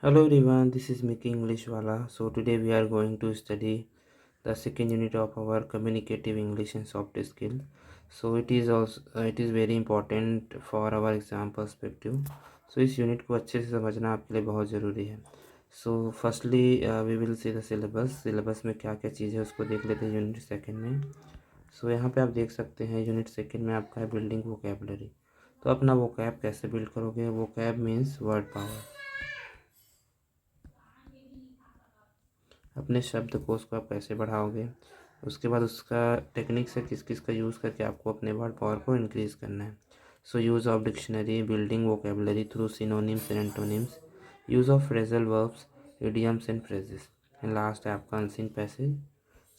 Hello everyone, this is Mickey English Wala. So today we are going to study the second unit of our communicative English and soft skill. So it is very important for our exam perspective. So इस unit को अच्छे से समझना आपके लिए बहुत ज़रूरी है. So firstly we will see the syllabus में क्या क्या चीज़ है उसको देख लेते हैं यूनिट सेकंड में. सो यहाँ पे आप देख सकते हैं यूनिट सेकंड में आपका है बिल्डिंग वोकेबलरी. तो अपना वोकैब कैसे बिल्ड करोगे. Vocab means word power. अपने शब्दकोश को आप कैसे बढ़ाओगे. उसके बाद उसका टेक्निक से किस किस का यूज़ करके आपको अपने वर्ड पावर को इंक्रीज़ करना है. So use of dictionary, building vocabulary through synonyms and antonyms, use of phrasal verbs, idioms and phrases, and last है आपका unseen passage.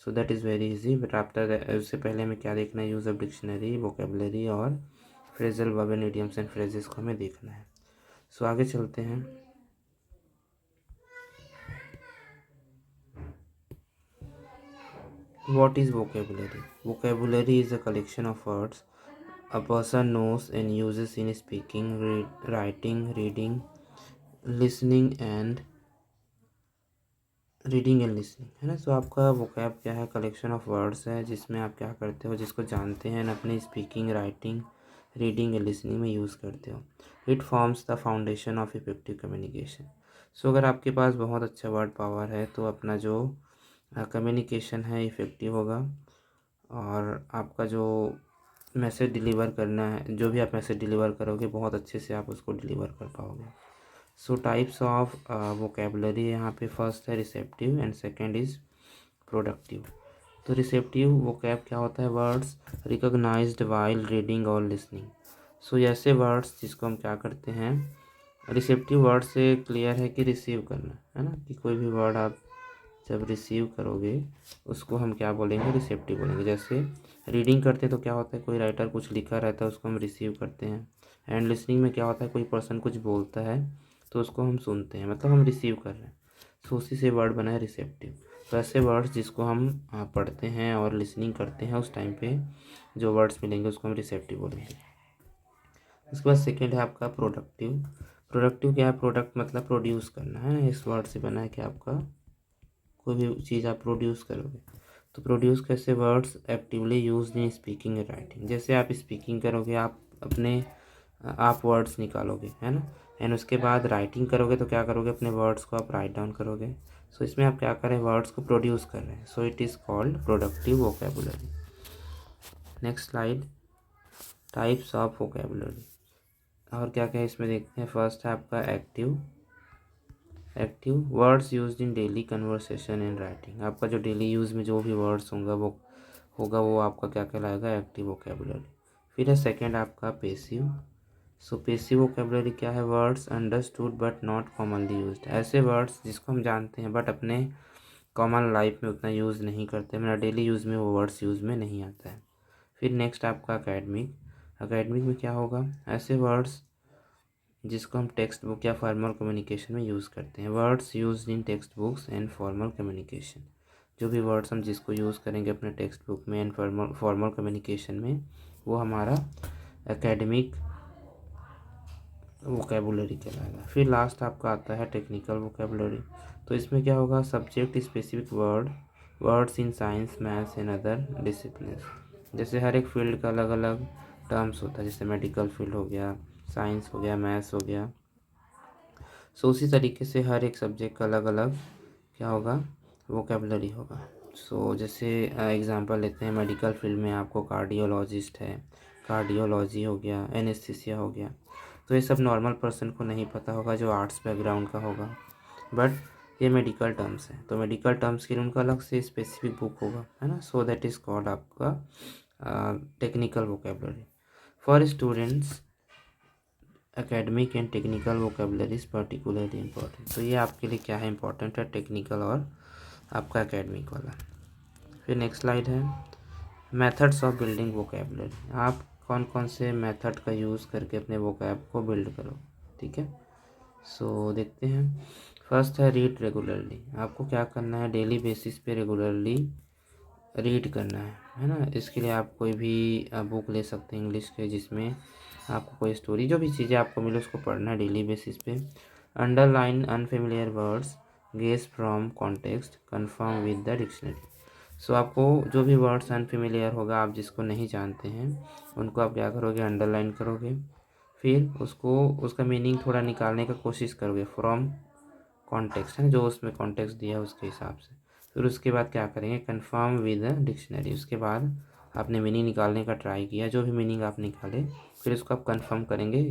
So that is very easy. But after उससे पहले हमें क्या देखना है. यूज़ ऑफ डिक्शनरी, वोकेबलरी और phrasal verb and idioms and phrases को हमें देखना है. सो आगे चलते हैं. What is vocabulary? Vocabulary is a collection of words a person knows and uses in speaking, writing, listening and reading and listening है ना. सो आपका वोकैब क्या है. कलेक्शन ऑफ वर्ड्स है जिसमें आप क्या करते हो, जिसको जानते हैं अपने speaking, writing, reading and listening में यूज़ करते हो. It forms the foundation of effective communication. So अगर आपके पास बहुत अच्छा वर्ड पावर है तो अपना जो कम्युनिकेशन है इफ़ेक्टिव होगा और आपका जो मैसेज डिलीवर करना है, जो भी आप मैसेज डिलीवर करोगे बहुत अच्छे से आप उसको डिलीवर कर पाओगे. सो टाइप्स ऑफ वोकेबलरी यहाँ पे फर्स्ट है receptive and second is productive. तो रिसेप्टिव वोकैब क्या होता है. वर्ड्स रिकॉग्नाइज्ड वाइल रीडिंग और लिसनिंग. सो ऐसे वर्ड्स जिसको हम क्या करते हैं. रिसेप्टिव वर्ड से क्लियर है कि रिसीव करना है ना, कि कोई भी वर्ड आप जब रिसीव करोगे उसको हम क्या बोलेंगे, रिसेप्टिव बोलेंगे. जैसे रीडिंग करते हैं तो क्या होता है, कोई राइटर कुछ लिखा रहता है उसको हम रिसीव करते हैं. एंड लिसनिंग में क्या होता है, कोई पर्सन कुछ बोलता है तो उसको हम सुनते हैं, मतलब हम रिसीव कर रहे हैं. तो उसी से वर्ड बना है रिसेप्टिव. तो ऐसे वर्ड्स जिसको हम पढ़ते हैं और लिसनिंग करते हैं उस टाइम पे जो वर्ड्स मिलेंगे उसको हम रिसेप्टिव बोलेंगे. उसके बाद सेकेंड है आपका प्रोडक्टिव. प्रोडक्टिव क्या है. प्रोडक्ट मतलब प्रोड्यूस करना है. इस वर्ड से बना है कि आपका कोई भी चीज़ आप प्रोड्यूस करोगे. तो प्रोड्यूस कैसे. Words actively use in speaking and writing. जैसे आप स्पीकिंग करोगे आप वर्ड्स निकालोगे है ना. एंड उसके बाद राइटिंग करोगे तो क्या करोगे, अपने वर्ड्स को आप राइट डाउन करोगे. सो इसमें आप क्या करें, वर्ड्स को प्रोड्यूस कर रहे हैं. So it is called productive vocabulary. Next slide. Types of vocabulary और क्या क्या इसमें देखते हैं. फर्स्ट है आपका active words used in daily conversation and writing. आपका जो डेली यूज़ में जो भी वर्ड्स वो आपका क्या कहलाएगा, एक्टिव वोकेबुलरी. फिर है सेकंड आपका पेसिव. सो पेसिव वोकेबुलरी क्या है. Words understood but not commonly used. ऐसे वर्ड्स जिसको हम जानते हैं बट अपने कॉमन लाइफ में उतना यूज़ नहीं करते, मेरा डेली यूज़ में वो वर्ड्स यूज़ में नहीं आता है. फिर नेक्स्ट आपका अकेडमिक में क्या होगा. ऐसे वर्ड्स जिसको हम टेक्स्ट बुक या फॉर्मल कम्युनिकेशन में यूज़ करते हैं. Words used in text books and formal communication. जो भी वर्ड्स हम जिसको यूज़ करेंगे अपने टेक्स्ट बुक में एंड फॉर्मल कम्युनिकेशन में वो हमारा एकेडमिक वोकेबुलरी कहलाएगा. फिर लास्ट आपका आता है टेक्निकल वोकेबुलरी. तो इसमें क्या होगा. Subject specific words in science, maths and other discipline. जैसे हर एक फील्ड का अलग अलग टर्म्स होता है. जैसे मेडिकल फील्ड हो गया, साइंस हो गया, मैथ्स हो गया. सो उसी तरीके से हर एक सब्जेक्ट का अलग अलग क्या होगा, वोकेबुलरी होगा. सो जैसे एग्जांपल लेते हैं. मेडिकल फील्ड में आपको कार्डियोलॉजिस्ट है, कार्डियोलॉजी हो गया, एनेस्थीसिया हो गया. तो ये सब नॉर्मल पर्सन को नहीं पता होगा जो आर्ट्स बैकग्राउंड का होगा. बट ये मेडिकल टर्म्स हैं तो मेडिकल टर्म्स के लिए उनका अलग से स्पेसिफिक बुक होगा है ना. सो दैट इज़ कॉल्ड आपका technical vocabulary. For students academic and technical vocabularies particularly important. तो ये आपके लिए क्या है, इंपॉर्टेंट है टेक्निकल और आपका एकेडमिक वाला. फिर नेक्स्ट स्लाइड है मेथड्स ऑफ बिल्डिंग वोकेबुलरी. आप कौन कौन से मेथड का यूज़ करके अपने वोकैब को बिल्ड करो. ठीक है. सो देखते हैं. फर्स्ट है रीड रेगुलरली. आपको क्या करना है, डेली बेसिस पे रेगुलरली रीड करना है ना. इसके लिए आप कोई भी बुक ले सकते हैं इंग्लिश के जिसमें आपको कोई स्टोरी, जो भी चीज़ें आपको मिले उसको पढ़ना है डेली बेसिस पे. Underline unfamiliar words, guess from context, confirm with the dictionary. So आपको जो भी वर्ड्स अनफेमिलियर होगा, आप जिसको नहीं जानते हैं, उनको आप क्या करोगे, अंडरलाइन करोगे, फिर उसका मीनिंग थोड़ा निकालने का कोशिश करोगे फ्रॉम कॉन्टेक्स्ट, है जो उसमें कॉन्टेक्स्ट दिया है उसके हिसाब से। फिर उसके बाद क्या करेंगे, कन्फर्म विद डिक्शनरी। उसके बाद आपने मीनिंग निकालने का ट्राई किया, जो भी मीनिंग आप निकाले, फिर इसको आप कन्फर्म करेंगे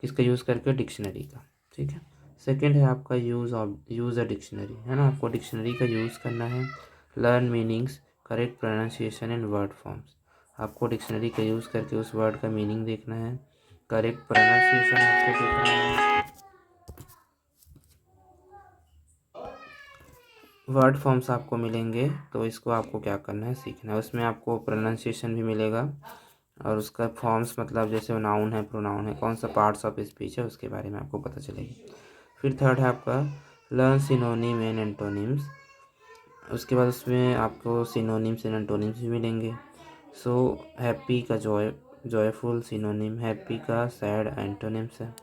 किसका यूज़ करके, डिक्शनरी का। ठीक है। सेकेंड है आपका यूज़ अ डिक्शनरी, है ना, आपको डिक्शनरी का यूज़ करना है। Learn meanings, correct pronunciation and word forms. आपको डिक्शनरी का यूज़ करके उस वर्ड का मीनिंग देखना है, करेक्ट प्रोनाउंसिएशन आपको देखना है, वर्ड फॉर्म्स आपको मिलेंगे, तो इसको आपको क्या करना है, सीखना है। उसमें आपको प्रोनाउंसिएशन भी मिलेगा और उसका फॉर्म्स मतलब जैसे नाउन है, प्रोनाउन है, कौन सा पार्ट्स ऑफ स्पीच है, उसके बारे में आपको पता चलेगी। फिर थर्ड है आपका लर्न सिनोनिम एंड एंटोनिम्स। उसके बाद उसमें आपको सिनोनिम्स एंड एंटोनिम्स भी मिलेंगे। सो हैप्पी का जॉयफुल सिनोनिम, हैप्पी का सैड एंटोनिम्स है।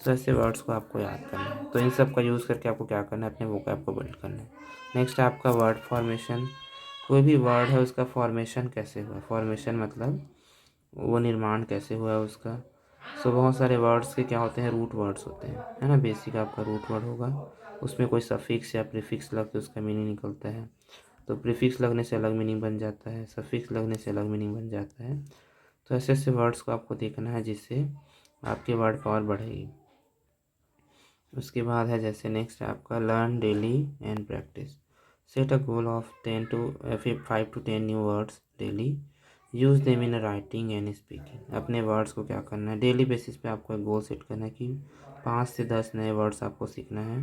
सो ऐसे वर्ड्स को आपको याद करना है। तो इन सब का यूज़ करके आपको क्या करना है, अपने वोकैब को बिल्ड करना है। नेक्स्ट है आपका वर्ड फॉर्मेशन। कोई भी वर्ड है उसका फॉर्मेशन कैसे हुआ, फॉर्मेशन मतलब वो निर्माण कैसे हुआ है उसका। सो बहुत सारे वर्ड्स के क्या होते हैं, रूट वर्ड्स होते हैं, है ना। बेसिक आपका रूट वर्ड होगा, उसमें कोई सफिक्स या प्रीफिक्स लग के उसका मीनिंग निकलता है। तो प्रीफिक्स लगने से अलग मीनिंग बन जाता है, सफिक्स लगने से अलग मीनिंग बन जाता है। तो ऐसे ऐसे वर्ड्स को आपको देखना है जिससे आपकी वर्ड पावर बढ़ेगी। उसके बाद है जैसे नेक्स्ट है आपका learn daily and practice. Set a goal of 5 to 10 new words daily, use them in writing and speaking. अपने वर्ड्स को क्या करना है, डेली बेसिस पे आपको एक गोल सेट करना है कि 5 से 10 नए वर्ड्स आपको सीखना है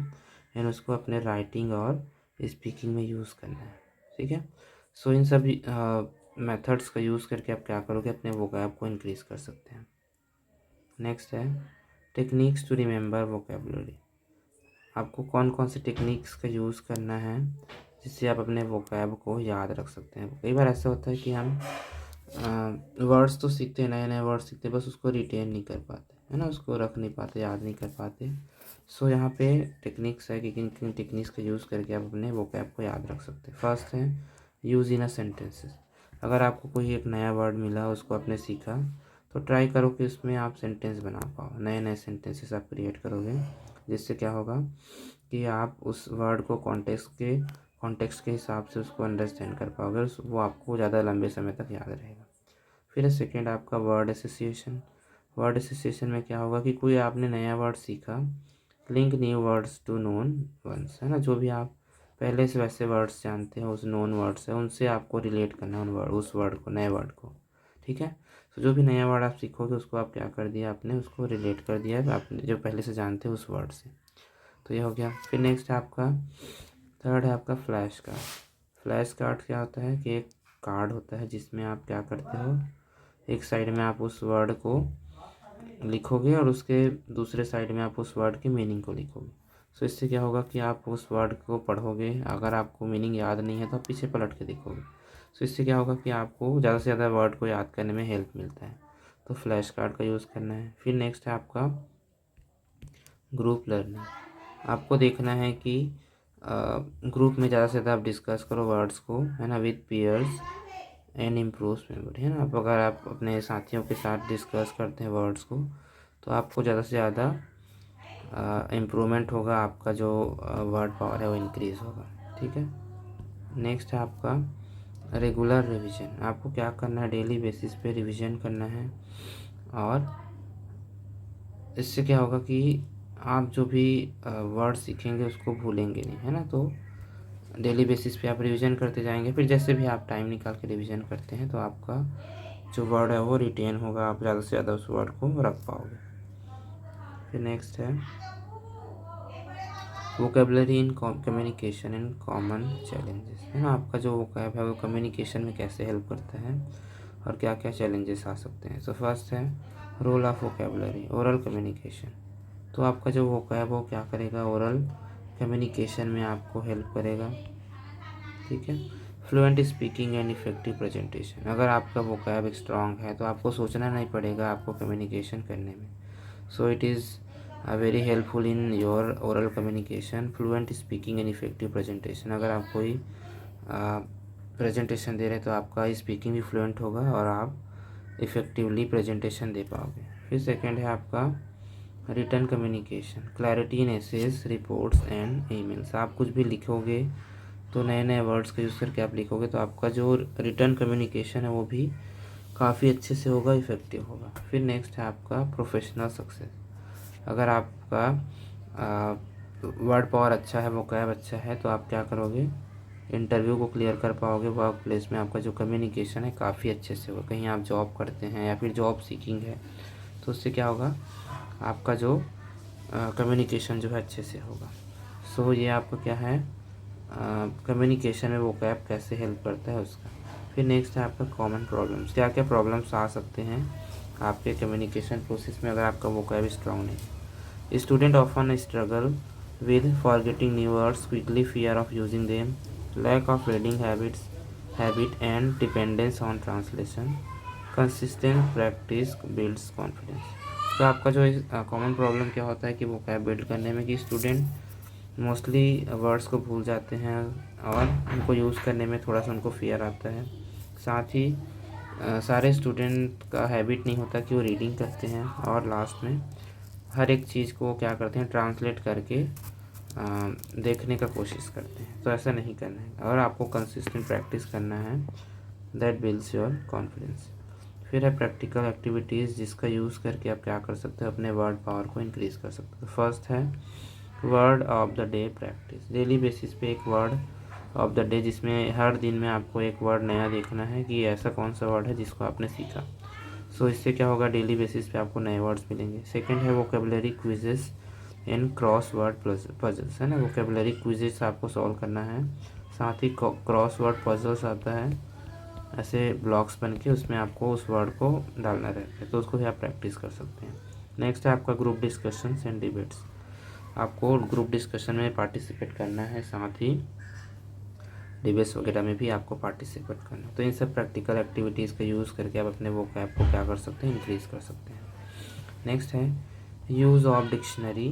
एंड उसको अपने राइटिंग और स्पीकिंग में यूज़ करना है। ठीक है। सो इन सभी मेथड्स का यूज़ करके आप क्या करोगे, अपने वोकैब को इंक्रीज़ कर सकते हैं। नेक्स्ट है टेक्निक्स टू रिमेंबर वोकेबलरी। आपको कौन कौन से टेक्निक्स का यूज़ करना है जिससे आप अपने वोकैब को याद रख सकते हैं। कई बार ऐसा होता है कि हम वर्ड्स तो सीखते हैं, नए नए वर्ड्स सीखते हैं, बस उसको रिटेन नहीं कर पाते, है ना, उसको रख नहीं पाते, याद नहीं कर पाते। सो यहाँ पे टेक्निक्स है कि किन किन टेक्निक्स का यूज़ करके आप अपने वोकैब को याद रख सकते हैं। फर्स्ट है यूज़ इन अ सेंटेंसेस। अगर आपको कोई एक नया वर्ड मिला, उसको आपने सीखा, तो ट्राई करो कि उसमें आप सेंटेंस बना पाओ, नए नए सेंटेंसेस आप क्रिएट करोगे, जिससे क्या होगा कि आप उस वर्ड को कॉन्टेक्स्ट के हिसाब से उसको अंडरस्टैंड कर पाओगे, वो आपको ज़्यादा लंबे समय तक याद रहेगा। फिर सेकेंड आपका वर्ड एसोसिएशन। वर्ड एसोसिएशन में क्या होगा कि कोई आपने नया वर्ड सीखा, link new words to known ones, है ना, जो भी आप पहले से वैसे वर्ड्स जानते हैं, उस नोन वर्ड्स है, उनसे आपको रिलेट करना है उस वर्ड को, नए वर्ड को। ठीक है। तो जो भी नया वर्ड आप सीखोगे उसको आप क्या कर दिया, आपने उसको रिलेट कर दिया है आपने जो पहले से जानते हो उस वर्ड से। तो ये हो गया। फिर नेक्स्ट है आपका थर्ड है आपका फ्लैश कार्ड। फ्लैश कार्ड क्या होता है कि एक कार्ड होता है जिसमें आप क्या करते हो, एक साइड में आप उस वर्ड को लिखोगे और उसके दूसरे साइड में आप उस वर्ड के मीनिंग को लिखोगे। सो इससे क्या होगा कि आप उस वर्ड को पढ़ोगे, अगर आपको मीनिंग याद नहीं है तो आप पीछे पलट के देखोगे। सो इससे क्या होगा कि आपको ज़्यादा से ज़्यादा वर्ड को याद करने में हेल्प मिलता है। तो फ्लैश कार्ड का यूज़ करना है। फिर नेक्स्ट है आपका ग्रुप लर्निंग। आपको देखना है कि ग्रुप में ज़्यादा से ज़्यादा आप डिस्कस करो वर्ड्स को, है ना, with peers and improves memory, है ना। अगर आप अपने साथियों के साथ डिस्कस करते हैं वर्ड्स को, तो आपको ज़्यादा से ज़्यादा इम्प्रूवमेंट होगा, आपका जो वर्ड पावर है वो इंक्रीज़ होगा। ठीक है। नेक्स्ट है आपका रेगुलर रिवीजन। आपको क्या करना है, डेली बेसिस पे रिवीजन करना है और इससे क्या होगा कि आप जो भी वर्ड सीखेंगे उसको भूलेंगे नहीं, है ना। तो डेली बेसिस पे आप रिवीजन करते जाएंगे, फिर जैसे भी आप टाइम निकाल के रिवीजन करते हैं तो आपका जो वर्ड है वो रिटेन होगा, आप ज़्यादा से ज़्यादा उस वर्ड को रख पाओगे। फिर नेक्स्ट है vocabulary in communication and common challenges, है ना। आपका जो वोकैब है वो कम्युनिकेशन में कैसे हेल्प करता है और क्या क्या चैलेंजेस आ सकते हैं। तो फर्स्ट है role of vocabulary, oral communication. तो आपका जो वोकैब वो क्या करेगा, ओरल कम्युनिकेशन में आपको हेल्प करेगा। ठीक है। Fluent speaking and effective presentation. अगर आपका वोकैब स्ट्रांग है तो आपको सोचना नहीं पड़ेगा आपको कम्युनिकेशन करने में। So it is very helpful in your oral communication, fluent speaking and effective presentation. अगर आप कोई प्रेजेंटेशन दे रहे हैं तो आपका स्पीकिंग भी फ्लुएंट होगा और आप इफ़ेक्टिवली प्रेजेंटेशन दे पाओगे। फिर सेकंड है आपका written communication, clarity in essays, reports and emails. आप कुछ भी लिखोगे तो नए नए वर्ड्स का यूज़ करके आप लिखोगे तो आपका जो रिटर्न कम्युनिकेशन है वो भी काफ़ी अच्छे से होगा, इफ़ेक्टिव होगा। फिर नेक्स्ट है आपका प्रोफेशनल सक्सेस। अगर आपका वर्ड पावर अच्छा है, वोकैब अच्छा है, तो आप क्या करोगे, इंटरव्यू को क्लियर कर पाओगे। वर्क प्लेस में आपका जो कम्युनिकेशन है काफ़ी अच्छे से होगा। कहीं आप जॉब करते हैं या फिर जॉब सीकिंग है तो उससे क्या होगा, आपका जो कम्युनिकेशन जो है अच्छे से होगा। सो ये आपका क्या है, कम्युनिकेशन में वोकैब कैसे हेल्प करता है उसका। फिर नेक्स्ट है आपका कॉमन प्रॉब्लम्स, क्या क्या प्रॉब्लम्स आ सकते हैं आपके कम्युनिकेशन प्रोसेस में अगर आपका वोकैब स्ट्रांग नहीं। Student often struggle with forgetting new words quickly, fear of using them, lack of reading habit and dependence on translation, consistent practice builds confidence। तो आपका जो कॉमन प्रॉब्लम क्या होता है कि वो क्या बिल्ड करने में कि स्टूडेंट मोस्टली वर्ड्स को भूल जाते हैं और उनको यूज़ करने में थोड़ा सा उनको फियर आता है। साथ ही सारे स्टूडेंट का हैबिट नहीं होता कि वो रीडिंग करते हैं और लास्ट में हर एक चीज़ को क्या करते हैं, ट्रांसलेट करके देखने का कोशिश करते हैं। तो ऐसा नहीं करना है और आपको कंसिस्टेंट प्रैक्टिस करना है, दैट बिल्ड्स योर कॉन्फिडेंस। फिर है प्रैक्टिकल एक्टिविटीज़ जिसका यूज़ करके आप क्या कर सकते हो, अपने वर्ड पावर को इंक्रीज़ कर सकते हो। फर्स्ट है word of the day practice, daily basis पे एक वर्ड ऑफ द डे जिसमें हर दिन में आपको एक वर्ड नया देखना है कि ऐसा कौन सा वर्ड है जिसको आपने सीखा। सो इससे क्या होगा, डेली बेसिस पे आपको नए वर्ड्स मिलेंगे। सेकंड है vocabulary quizzes and cross word puzzles, है ना। वोकेबलरी क्विजेस आपको सॉल्व करना है, साथ ही क्रॉस वर्ड पजल्स आता है, ऐसे ब्लॉक्स बन के उसमें आपको उस वर्ड को डालना रहता है, तो उसको भी आप प्रैक्टिस कर सकते हैं। नेक्स्ट है आपका ग्रुप डिस्कशंस एंड डिबेट्स, आपको ग्रुप डिस्कशन में पार्टिसिपेट करना है, साथ ही डिबेट्स वगैरह में भी आपको पार्टिसिपेट करना है। तो इन सब प्रैक्टिकल एक्टिविटीज़ का यूज़ करके आप अपने वोकैब को क्या कर सकते हैं, इंक्रीज़ कर सकते हैं। नेक्स्ट है यूज़ ऑफ डिक्शनरी,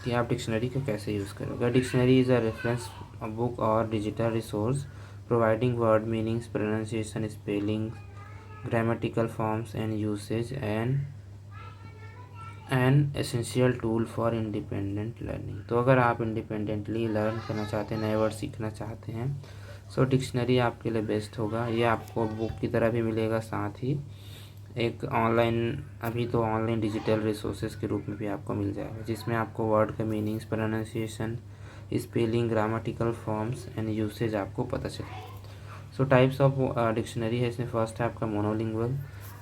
कि आप डिक्शनरी को कैसे यूज़ करोगे। Dictionary is a reference book और digital resource providing word meanings, pronunciation, spelling, grammatical forms and usage and an essential tool for independent learning. तो अगर आप इंडिपेंडेंटली लर्न करना चाहते हैं, नए वर्ड सीखना चाहते हैं, सो डिक्शनरी आपके लिए बेस्ट होगा। ये आपको बुक की तरह भी मिलेगा, साथ ही एक ऑनलाइन, अभी तो ऑनलाइन डिजिटल रिसोर्सेज के रूप में भी आपको मिल जाएगा, जिसमें आपको वर्ड के meanings, pronunciation, spelling, grammatical forms and usage आपको पता चले। सो टाइप्स ऑफ डिक्शनरी है इसमें। फर्स्ट है आपका monolingual,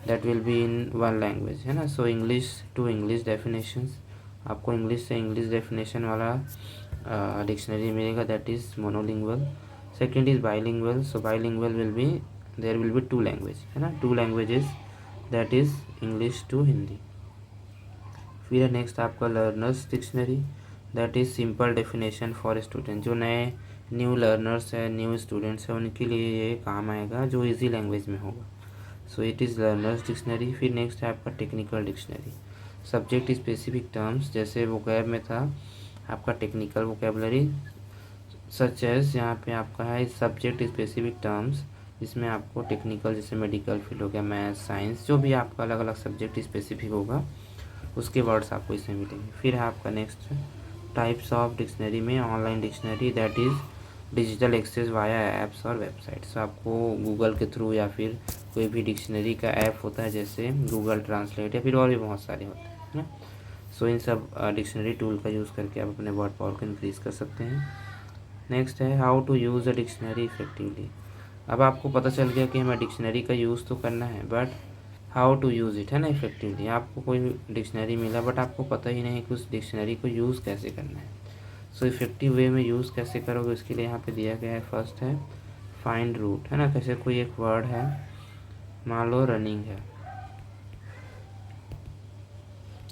that will be in one language, है ना। So English to English definitions, आपको इंग्लिश से इंग्लिश डेफिनेशन वाला डिक्शनरी मिलेगा, that is monolingual. Second is bilingual, so bilingual will be, there will be two language, है ना, two languages, that is English to Hindi. फिर है नेक्स्ट आपका learners dictionary, that is simple definition for student, जो नए new learners है, new students हैं, उनके लिए ये काम आएगा, जो इजी लैंग्वेज में होगा। So it is learners dictionary. फिर नेक्स्ट है आपका technical dictionary, subject specific terms, जैसे वोकैब में था आपका टेक्निकल वोकेबलरी, सच एज यहाँ पे आपका है सब्जेक्ट स्पेसिफिक टर्म्स, जिसमें आपको टेक्निकल जैसे मेडिकल फील्ड हो गया, मैथ, साइंस, जो भी आपका अलग अलग सब्जेक्ट स्पेसिफिक होगा उसके वर्ड्स आपको इसमें मिलेंगे। फिर है आपका नेक्स्ट टाइप्स ऑफ डिक्शनरी में online dictionary, that is digital access via apps और वेबसाइट्स। आपको गूगल के थ्रू या फिर कोई भी डिक्शनरी का ऐप होता है जैसे गूगल ट्रांसलेट या फिर और भी बहुत सारे होते हैं, है ना। सो इन सब डिक्शनरी टूल का यूज़ करके आप अपने वर्ड पावर को इंक्रीज़ कर सकते हैं। Next is how to use a dictionary effectively. अब आपको पता चल गया कि हमें डिक्शनरी का यूज़ तो करना है, but how to use it, है ना, इफेक्टिवली। आपको कोई डिक्शनरी मिला बट आपको पता ही नहीं कि उस डिक्शनरी को यूज़ कैसे करना है। सो इफेक्टिव वे में यूज़ कैसे करोगे उसके लिए यहाँ पे दिया गया है। फर्स्ट है फाइंड रूट, है ना। कैसे कोई एक वर्ड है, मान लो रनिंग है,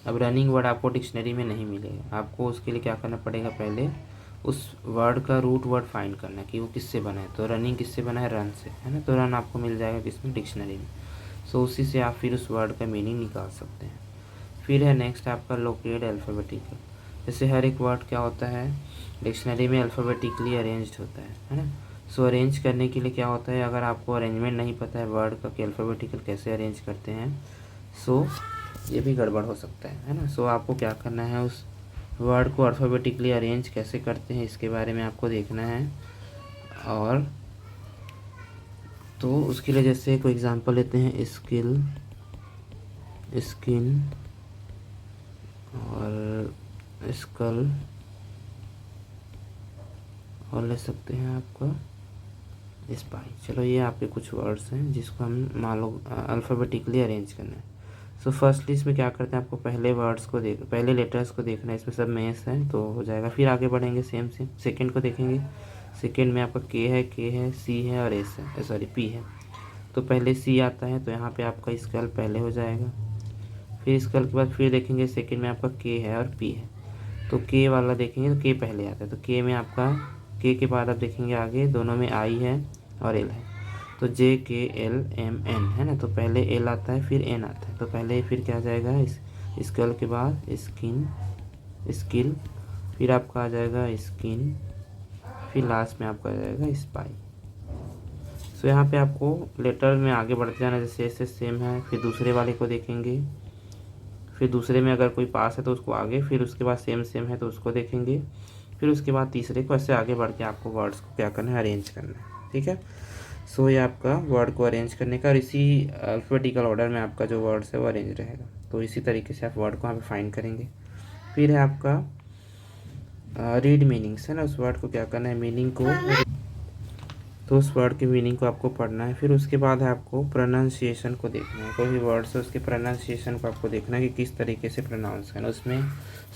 अब रनिंग वर्ड आपको डिक्शनरी में नहीं मिलेगा, आपको उसके लिए क्या करना पड़ेगा, पहले उस वर्ड का रूट वर्ड फाइंड करना कि वो किससे बना है। तो रनिंग किससे बना है, रन से, है ना। तो रन आपको मिल जाएगा किसमें, डिक्शनरी में। सो उसी से आप फिर उस वर्ड का मीनिंग निकाल सकते हैं। फिर है नेक्स्ट आपका लोकेट अल्फ़ाबेटिकल। जैसे हर एक वर्ड क्या होता है डिक्शनरी में अल्फ़ाबेटिकली अरेंज्ड होता है ना। सो अरेंज करने के लिए क्या होता है, अगर आपको अरेंजमेंट नहीं पता है वर्ड का कि अल्फ़ाबेटिकल कैसे अरेंज करते हैं, सो ये भी गड़बड़ हो सकता है ना। सो आपको क्या करना है, उस वर्ड को अल्फ़ाबेटिकली अरेंज कैसे करते हैं इसके बारे में आपको देखना है। और तो उसके लिए जैसे कोई एग्जांपल लेते हैं, स्किल, स्किन और स्कल, और ले सकते हैं आपका स्पाई। चलो ये आपके कुछ वर्ड्स हैं जिसको हम मान लो अल्फ़ाबेटिकली अरेंज करना है। सो फर्स्टली इसमें क्या करते हैं, आपको पहले वर्ड्स को पहले लेटर्स को देखना है, इसमें सब मेस है तो हो जाएगा। फिर आगे बढ़ेंगे सेम सेकंड को देखेंगे। सेकंड में आपका के है, सी है और एस है, सॉरी पी है। तो पहले सी आता है तो यहाँ पे आपका स्कल पहले हो जाएगा। फिर स्कल के बाद फिर देखेंगे सेकंड में आपका के है और पी है, तो के वाला देखेंगे तो के पहले आता है, तो के में आपका के बाद आप देखेंगे आगे दोनों में आई है और एल है, तो JKLMN है ना। तो पहले एल आता है फिर एन आता है, तो पहले फिर क्या आ जाएगा इस स्कल के बाद स्किन, स्किल, फिर आपका आ जाएगा स्किन, फिर लास्ट में आपका आ जाएगा स्पाई। सो यहाँ पे आपको लेटर में आगे बढ़ते जाना, जैसे ऐसे सेम है। फिर दूसरे वाले को देखेंगे, फिर दूसरे में अगर कोई पास है तो उसको आगे, फिर उसके बाद सेम है तो उसको देखेंगे, फिर उसके बाद तीसरे को, ऐसे आगे बढ़ के आपको वर्ड्स को क्या करना है, अरेंज करना है। ठीक है। सो ये आपका वर्ड को अरेंज करने का, और इसी अल्फ़ाबेटिकल ऑर्डर में आपका जो वर्ड्स है वो अरेंज रहेगा। तो इसी तरीके से आप वर्ड को यहाँ पे फाइंड करेंगे। फिर है आपका रीड मीनिंग्स है ना, उस वर्ड को क्या करना है, मीनिंग को, तो उस वर्ड की मीनिंग को आपको पढ़ना है। फिर उसके बाद है आपको प्रोनाउंसिएशन को देखना है, कोई भी वर्ड से उसके प्रोनाउंसिएशन को आपको देखना है कि किस तरीके से प्रोनाउंस करना। उसमें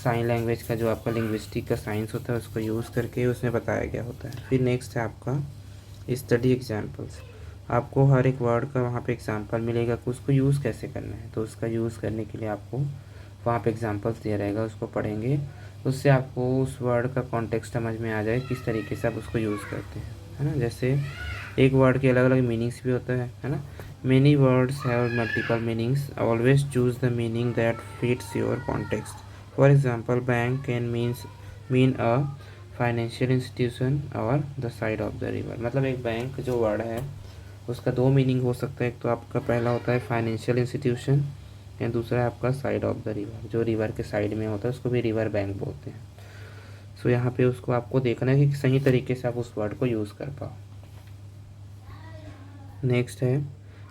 साइन लैंग्वेज का जो आपका लिंग्विस्टिक का साइंस होता है उसको यूज़ करके उसमें बताया गया होता है। फिर नेक्स्ट है आपका स्टडी एग्जाम्पल्स। आपको हर एक वर्ड का वहाँ पे एग्जाम्पल मिलेगा कि उसको यूज़ कैसे करना है, तो उसका यूज़ करने के लिए आपको वहाँ पे एग्जाम्पल्स दिया रहेगा, उसको पढ़ेंगे, उससे आपको उस वर्ड का कॉन्टेक्स्ट समझ में आ जाए किस तरीके से आप उसको यूज़ करते हैं, है ना। जैसे एक वर्ड के अलग अलग मीनिंग्स भी होता है ना। Many words have multiple meanings, always choose the meaning that fits your context. For example bank can mean a financial institution और the side of the river. मतलब एक बैंक जो वर्ड है उसका दो मीनिंग हो सकता है, एक तो आपका पहला होता है फाइनेंशियल इंस्टीट्यूशन, या दूसरा है आपका साइड ऑफ द रिवर, जो रिवर के साइड में होता है उसको भी रिवर बैंक बोलते हैं। सो यहाँ पे उसको आपको देखना है कि सही तरीके से आप उस वर्ड को यूज़ कर पाओ। नेक्स्ट है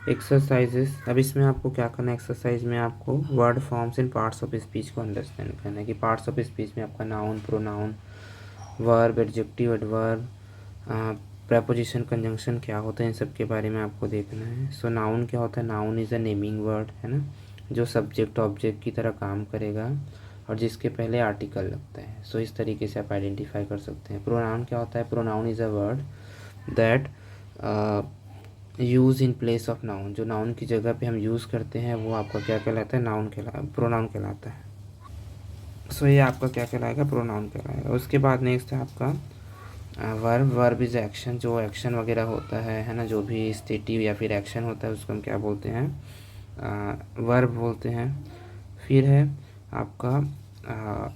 एक्सरसाइजेस। अब इसमें आपको क्या करना है, एक्सरसाइज में आपको word forms in parts of speech को अंडरस्टैंड करना है कि पार्ट्स ऑफ स्पीच में आपका noun, pronoun, verb, adjective, adverb, preposition, conjunction क्या होता है, इन सब के बारे में आपको देखना है। सो नाउन क्या होता है, noun is a naming word है ना, जो सब्जेक्ट ऑब्जेक्ट की तरह काम करेगा और जिसके पहले आर्टिकल लगता है। सो इस तरीके से आप आइडेंटिफाई कर सकते हैं। प्रोनाउन क्या होता है, pronoun is a word that use in place of noun, जो नाउन की जगह पे हम यूज़ करते हैं वो आपका क्या कहलाता है, प्रोनाउन कहलाता है। सो ये आपका क्या कहलाएगा, प्रोनाउन कहलाएगा। उसके बाद नेक्स्ट है आपका वर्ब इज़ एक्शन, जो एक्शन वगैरह होता है ना, जो भी स्टेटिव या फिर एक्शन होता है उसको हम क्या बोलते हैं, वर्ब बोलते हैं। फिर है आपका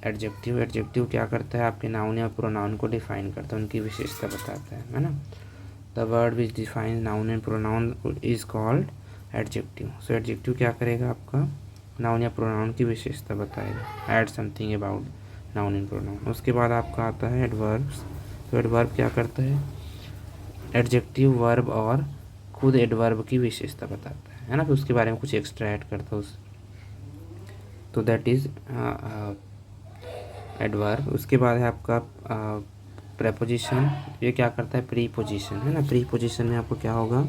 एडजेक्टिव। एडजेक्टिव क्या करता है, आपके नाउन या प्रोनाउन को डिफाइन करता है, उनकी विशेषता बताता है ना। The word which define noun and pronoun is called adjective. So adjective क्या करेगा, आपका नाउन या प्रोनाउन की विशेषता बताएगा, add something about noun and pronoun. उसके बाद आपका आता है एडवर्ब्स। तो एडवर्ब क्या करता है, एडजेक्टिव वर्ब और खुद एडवर्ब की विशेषता बताता है ना, फिर उसके बारे में कुछ एक्स्ट्रा ऐड करता है उस, तो दैट इज़ एडवर्ब। उसके बाद है आपका प्रेपोजिशन। ये क्या करता है, प्री पोजिशन है ना। प्री पोजिशन में आपको क्या होगा,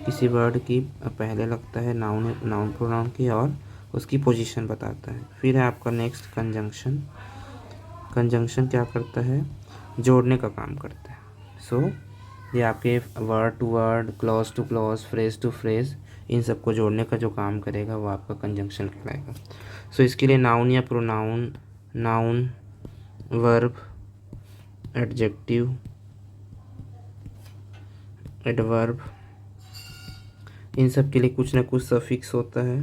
किसी वर्ड की पहले लगता है नाउन प्रोनाउन की और उसकी पोजीशन बताता है। फिर है आपका नेक्स्ट कंजंक्शन। कंजंक्शन क्या करता है, जोड़ने का काम करता है। सो ये आपके word to word, clause to clause, phrase to phrase, इन सबको जोड़ने का जो काम करेगा वो आपका कंजंक्शन कहलाएगा। सो इसके लिए नाउन या pronoun, noun, verb, adjective, adverb, इन सब के लिए कुछ ना कुछ सफिक्स होता है।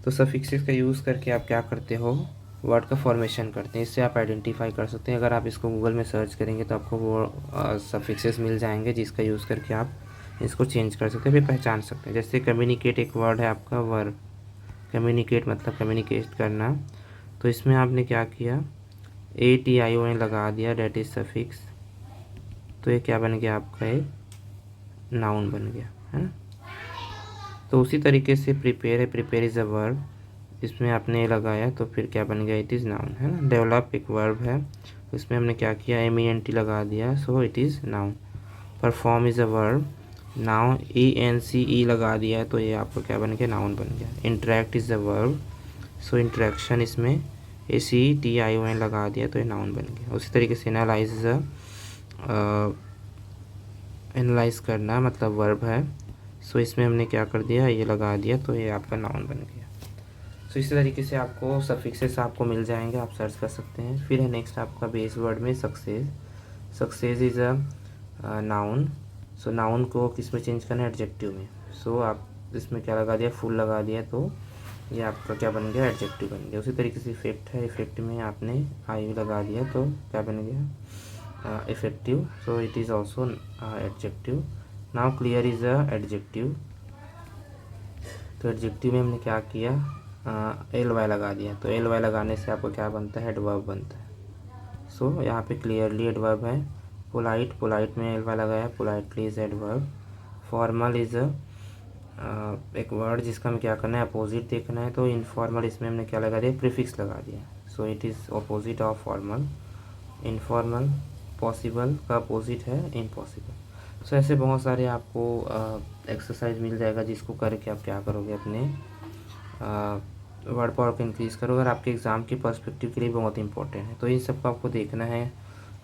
तो सफिक्सेस का यूज़ करके आप क्या करते हो, वर्ड का फॉर्मेशन करते हैं। इससे आप आइडेंटिफाई कर सकते हैं। अगर आप इसको गूगल में सर्च करेंगे तो आपको वो सफिक्सेस मिल जाएंगे जिसका यूज़ करके आप इसको चेंज कर सकते हैं, फिर पहचान सकते हैं। जैसे कम्युनिकेट एक वर्ड है आपका, वर्ब। कम्युनिकेट मतलब कम्युनिकेट करना। तो इसमें आपने क्या किया, ATION लगा दिया, डेट इज सफिक्स। तो ये क्या बन गया आपका, एक नाउन बन गया, है ना। तो उसी तरीके से प्रिपेयर है, प्रिपेयर इज़ अ वर्ब। इसमें आपने लगाया तो फिर क्या बन गया, इट इज़ नाउन, है ना। डेवलप एक वर्ब है, इसमें हमने क्या किया, MENT लगा दिया, so it is noun. Perform is a verb, now ENCE लगा दिया है तो ये आपको क्या बन गया, नाउन बन गया। Interact is a verb, so interaction इसमें ACTION लगा दिया तो ये नाउन बन गया। उसी तरीके से एनालाइज एनालाइज करना मतलब वर्ब है, सो इसमें हमने क्या कर दिया, ये लगा दिया तो ये आपका नाउन बन गया। सो इसी तरीके से आपको सफिक्सेस आपको मिल जाएंगे, आप सर्च कर सकते हैं। फिर है नेक्स्ट आपका बेस वर्ड में success. Success is a noun. So noun को किस में चेंज करना है, एडजेक्टिव में। सो आप इसमें क्या लगा दिया, फुल लगा दिया तो ये आपका क्या बन गया, एडजेक्टिव बन गया। उसी तरीके से इफेक्ट है, इफेक्ट में आपने IU लगा दिया तो क्या बन गया, effective. So it is also adjective. Now clear is a adjective. तो एडजेक्टिव में हमने क्या किया, LY लगा दिया तो LY लगाने से आपको क्या बनता है, एडवर्ब बनता है। सो यहाँ पे क्लियरली एडवर्ब है। पोलाइट, पोलाइट में LY लगाया, politely is adverb. Formal is एक वर्ड जिसका हमें क्या करना है, अपोजिट देखना है। तो इनफॉर्मल, इसमें हमने क्या लगा दिया, प्रीफिक्स लगा दिया। So it is opposite of formal. Informal, possible का अपोजिट है इम्पॉसिबल। सो ऐसे बहुत सारे आपको एक्सरसाइज मिल जाएगा जिसको करके आप क्या करोगे, अपने वर्ड पावर को इंक्रीज़ करोगे और आपके एग्ज़ाम के पर्सपेक्टिव के लिए बहुत इंपॉर्टेंट है। तो इन सबको आपको देखना है।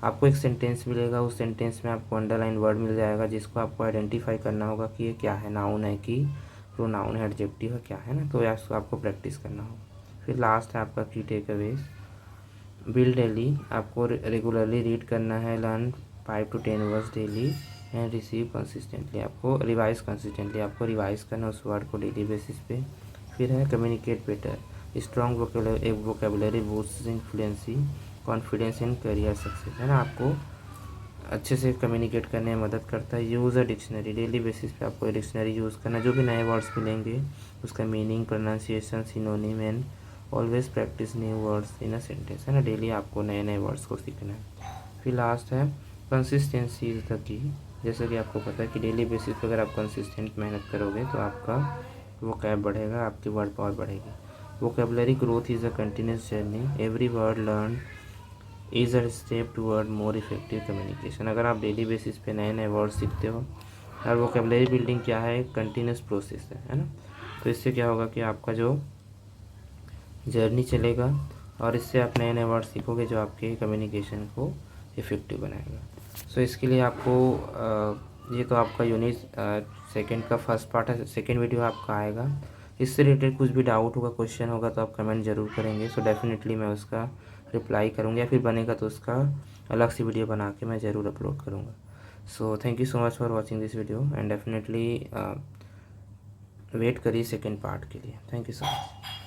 आपको एक सेंटेंस मिलेगा, उस सेंटेंस में आपको अंडरलाइन वर्ड मिल जाएगा जिसको आपको आइडेंटिफाई करना होगा कि ये क्या है, नाउन है कि प्रोनाउन है, एडजेक्टिव है, क्या है ना। तो इसको आपको प्रैक्टिस करना होगा। फिर लास्ट है आपका key takeaways. Build daily, आपको रेगुलरली रीड करना है। Learn 5 to 10 words daily and receive consistently, आपको रिवाइज कंसिस्टेंटली, आपको रिवाइज करना उस वर्ड को डेली बेसिस पे। फिर है communicate better, strong vocabulary boost in fluency, confidence in career success, है ना। आपको अच्छे से कम्युनिकेट करने में मदद करता है। Use a dictionary, daily basis पे आपको डिक्शनरी यूज़ करना, जो भी नए वर्ड्स मिलेंगे उसका meaning, pronunciation, synonym and always practice new words in a sentence, है ना। डेली आपको नए नए वर्ड्स को सीखना है। फिर लास्ट है कंसिस्टेंसी इज़ द की। जैसे कि आपको पता है कि डेली बेसिस पर अगर आप कंसिस्टेंट मेहनत करोगे तो आपका वोकैब बढ़ेगा, आपकी वर्ड पावर बढ़ेगी। Vocabulary growth is a continuous journey, every word learn is a step toward more effective communication. अगर आप डेली बेसिस पे नए नए वर्ड सीखते हो, और वोकेबलरी बिल्डिंग क्या है, कंटिन्यूस प्रोसेस है ना। तो इससे क्या होगा कि आपका जो जर्नी चलेगा और इससे आप नए नए वर्ड सीखोगे जो आपके कम्युनिकेशन को इफ़ेक्टिव बनाएगा। सो इसके लिए आपको ये तो आपका यूनिट सेकंड का फर्स्ट पार्ट है। सेकंड वीडियो आपका आएगा, इससे रिलेटेड कुछ भी डाउट होगा, क्वेश्चन होगा तो आप कमेंट ज़रूर करेंगे। सो डेफिनेटली मैं उसका रिप्लाई करूँगा, या फिर बनेगा तो उसका अलग से वीडियो बना के मैं ज़रूर अपलोड करूँगा। So thank you so much for watching this video and definitely wait करिए सेकेंड पार्ट के लिए। Thank you so much.